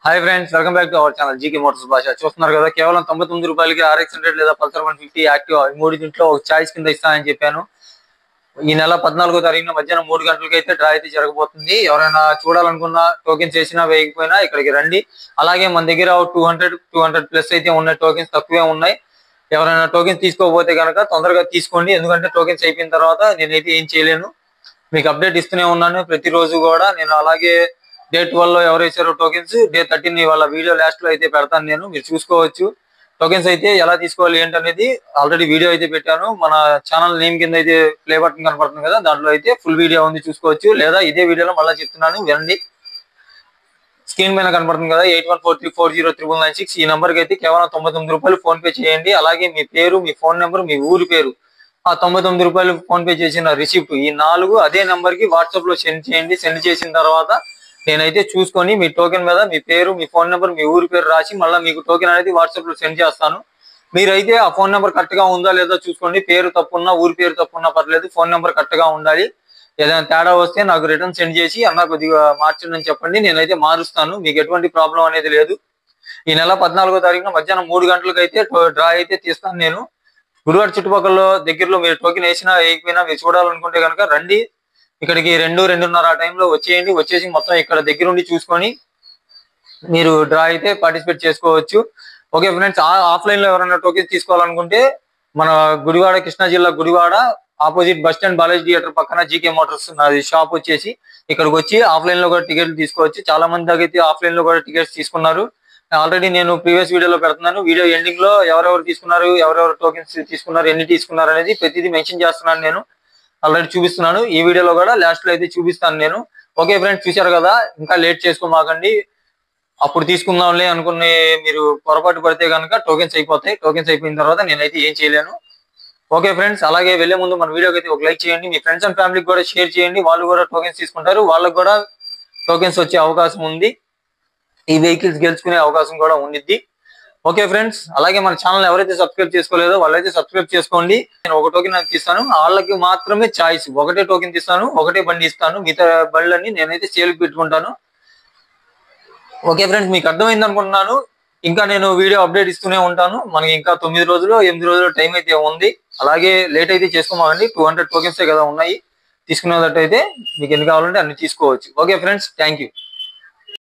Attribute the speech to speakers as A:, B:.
A: Hi friends, welcome back to our channel GK Motors భాష. చూస్తున్నారు కదా, కేవలం 99 రూపాయలకి RX 100 లేదా పల్సర్ 150 యాక్టివ్ మూడింట్లో ఒక చాయిస్ కింద ఇస్తానని చెప్పాను. ఈ నెల 14వ తారీఖున మధ్యాహ్నం 3 గంటలకి అయితే డ్రా అయితే జరగబోతుంది. ఎవరైనా చూడాలనుకున్నా, టోకెన్స్ వేసినా వేయకపోయినా ఇక్కడికి రండి. అలాగే మన దగ్గర 200 ప్లస్ అయితే ఉన్నాయి, టోకెన్స్ తక్కువే ఉన్నాయి. ఎవరైనా టోకెన్స్ తీసుకోకపోతే కనుక తొందరగా తీసుకోండి, ఎందుకంటే టోకెన్స్ అయిపోయిన తర్వాత నేనైతే ఏం చేయలేను. మీకు అప్డేట్ ఇస్తూనే ఉన్నాను ప్రతిరోజు కూడా. నేను అలాగే డే 12 లో ఎవరు వేసారో టోకెన్స్, డే 13 వాళ్ళ వీడియో లాస్ట్ లో అయితే పెడతాను, మీరు చూసుకోవచ్చు. టోకెన్స్ అయితే ఎలా తీసుకోవాలి ఏంటనేది ఆల్రెడీ వీడియో అయితే పెట్టాను. మన ఛానల్ నేమ్ కింద అయితే ప్లే బటన్ కనపడుతుంది కదా, దాంట్లో అయితే ఫుల్ వీడియో ఉంది, చూసుకోవచ్చు. లేదా ఇదే వీడియోలో మళ్ళీ చెప్తున్నాను, వినండి. స్క్రీన్ పైన కనపడుతుంది కదా, 8143403996. ఈ నెంబర్కి అయితే కేవలం 99 రూపాయలు ఫోన్ పే చేయండి. అలాగే మీ పేరు, మీ ఫోన్ నెంబర్, మీ ఊరి పేరు, ఆ 99 రూపాయలు ఫోన్ పే చేసిన రిసిప్ట్, ఈ 4 అదే నెంబర్ కి వాట్సాప్ లో సెండ్ చేయండి. సెండ్ చేసిన తర్వాత నేనైతే చూసుకొని మీ టోకెన్ మీద మీ పేరు, మీ ఫోన్ నెంబర్, మీ ఊరి పేరు రాసి మళ్ళీ మీకు టోకెన్ అనేది వాట్సాప్ లో సెండ్ చేస్తాను. మీరైతే ఆ ఫోన్ నెంబర్ కరెక్ట్ గా ఉందా లేదా చూసుకోండి. పేరు తప్పున్నా, ఊరి పేరు తప్పున్నా పర్లేదు, ఫోన్ నెంబర్ కరెక్ట్ గా ఉండాలి. ఏదైనా తేడా వస్తే నాకు రిటర్న్ సెండ్ చేసి అన్న కొద్దిగా మార్చండి అని చెప్పండి, నేనైతే మారుస్తాను. మీకు ఎటువంటి ప్రాబ్లం అనేది లేదు. ఈ నెల 14వ తారీఖున మధ్యాహ్నం 3 గంటలకు అయితే డ్రా అయితే తీస్తాను నేను. గుడివాడ చుట్టుపక్కల దగ్గరలో మీరు టోకెన్ వేసినా వేయకపోయినా మీరు చూడాలనుకుంటే కనుక రండి. ఇక్కడికి 2-2:30 ఆ టైంలో వచ్చేయండి. వచ్చేసి మొత్తం ఇక్కడ దగ్గరుండి చూసుకొని మీరు డ్రా అయితే పార్టిసిపేట్ చేసుకోవచ్చు. ఓకే ఫ్రెండ్స్, ఆఫ్లైన్ లో ఎవరైనా టోకెన్ తీసుకోవాలనుకుంటే మన గుడివాడ, కృష్ణా జిల్లా Gudivada opposite bus stand Balaji theatre పక్కన జీకే మోటార్స్ నాది షాప్ వచ్చేసి. ఇక్కడికి వచ్చి ఆఫ్లైన్ లో కూడా టికెట్లు తీసుకోవచ్చు. చాలా మంది దగ్గర అయితే ఆఫ్లైన్ లో కూడా టికెట్స్ తీసుకున్నారు. ఆల్రెడీ నేను ప్రీవియస్ వీడియోలో పెడుతున్నాను. వీడియో ఎండింగ్ లో ఎవరెవరు తీసుకున్నారు, ఎవరెవరు టోకెన్స్ తీసుకున్నారు, ఎన్ని తీసుకున్నారు అనేది ప్రతిదీ మెన్షన్ చేస్తున్నాను. నేను ఆల్రెడీ చూపిస్తున్నాను. ఈ వీడియోలో కూడా లాస్ట్ లో అయితే చూపిస్తాను నేను. ఓకే ఫ్రెండ్స్, చూశారు కదా, ఇంకా లేట్ చేసుకోమాకండి. అప్పుడు తీసుకుందాంలే అనుకుని మీరు పొరపాటు పడితే కనుక టోకెన్స్ అయిపోతాయి. టోకెన్స్ అయిపోయిన తర్వాత నేనైతే ఏం చేయలేను. ఓకే ఫ్రెండ్స్, అలాగే వెళ్లే ముందు మన వీడియోకి అయితే ఒక లైక్ చేయండి. మీ ఫ్రెండ్స్ అండ్ ఫ్యామిలీకి కూడా షేర్ చేయండి. వాళ్ళు కూడా టోకెన్స్ తీసుకుంటారు, వాళ్ళకు కూడా టోకెన్స్ వచ్చే అవకాశం ఉంది. ఈ వెహికల్స్ గెలుచుకునే అవకాశం కూడా ఉండిద్ది. ఓకే ఫ్రెండ్స్, అలాగే మన ఛానల్ ఎవరైతే సబ్స్క్రైబ్ చేసుకోలేదో వాళ్ళైతే సబ్స్క్రైబ్ చేసుకోండి. నేను ఒక టోకెన్ నాకు తీస్తాను, వాళ్ళకి మాత్రమే చాయిస్. ఒకటే టోకెన్ తీస్తాను, ఒకటే బండి ఇస్తాను. మిగతా బండ్లన్నీ నేనైతే సేల్కి పెట్టుకుంటాను. ఓకే ఫ్రెండ్స్, మీకు అర్థమైంది అనుకుంటున్నాను. ఇంకా నేను వీడియో అప్డేట్ ఇస్తూనే ఉంటాను. మనకి ఇంకా 9 రోజులు 8 రోజులు టైం అయితే ఉంది. అలాగే లేట్ అయితే చేసుకోమాకండి. 200 టోకెన్సే కదా ఉన్నాయి. తీసుకునేటట్టయితే మీకు ఎన్ని కావాలంటే అన్ని తీసుకోవచ్చు. Okay friends, thank you.